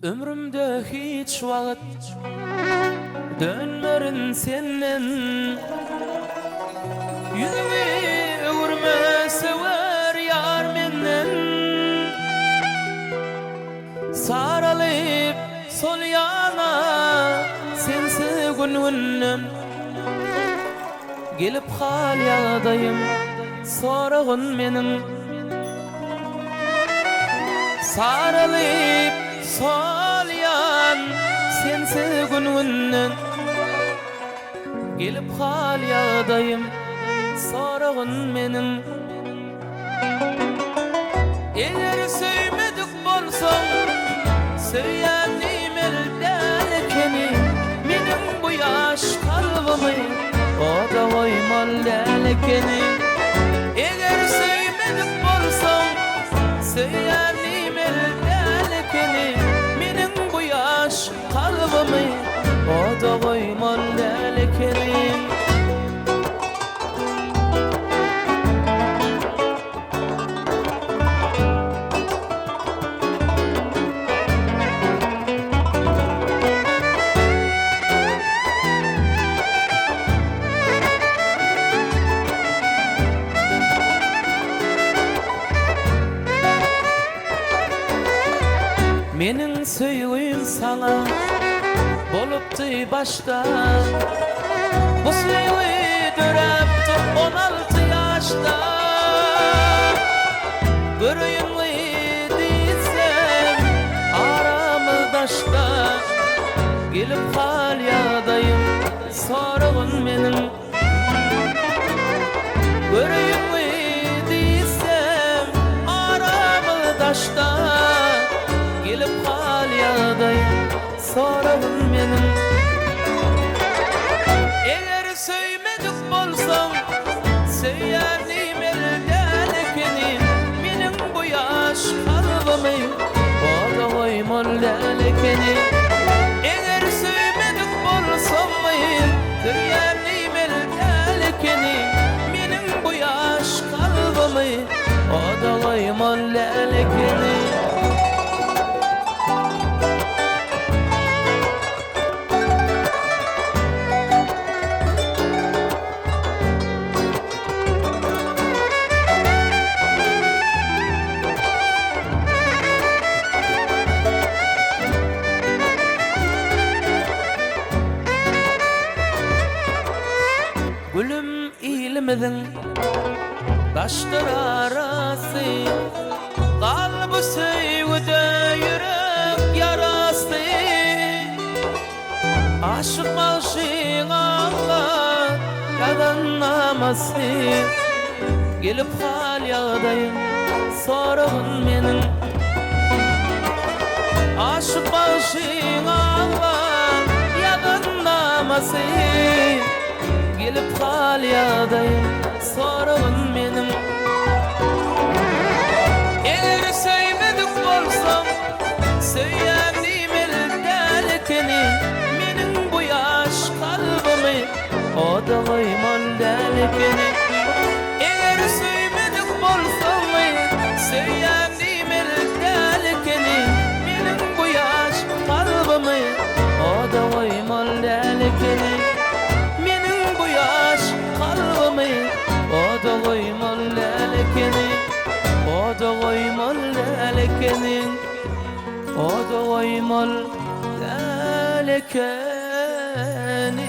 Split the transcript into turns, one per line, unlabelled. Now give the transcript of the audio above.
Ömrümde hiç vaqt dönmerin senden. Yüzüme öğürme sever yar menden. Saralayıp sol yana sensiz günüm. Gelip hal yağdayım sorağın menin. Saralayıp sol yan sensiz günüm. Gelip hal yağdayım sorağın menin. Eğer söymedik bolsam söylenim elden ekeni. Menin bu yaş kalbimi o da koymal lekeni. Eğer söymedik bolsam söylenim elden ekeni. Menin bu yaş kalbimi o da koymal lekeni. Menin söýgüm sana bolupdy başta. Bu söýgü dörepdi 16 ýaşda. Görüýünmi diýsem aramyzdaşda. Gelip hal ýagdaýym soragyn menin. Görüýünmi diýsem aramyzdaşda. Gelip hal ýagdaýym soragyn menin. Eger söymedik bolsam söýärdim elden ekeni. Menin bu ýaş kalbymy oda koymal lekeni. Eger söymedik bolsam söýärdim elden ekeni. Menin bu ýaş kalbymy oda koymal lekeni. Gülüm ilmidin taşlar arası. Kalbi söýgüde yürek yarası. Aşık maşyň Allah yadannamasy. Gelip hal ýagdaýym soragyn menin. Aşık maşyň Allah yadannamasy. Gelip hal ýagdaýym soragyn menin. Eger söýmedik bolsam söýärdim elden ekeni. Menin bu ýaş kalbymy oda koymal lekeni. Eger söýmedik bolsam söýärdim elden ekeni. Menin bu ýaş kalbymy oda koymal lekeni. Kalbymy oda koymal lekeni. Oda koymal lekeni. Oda koymal lekeni.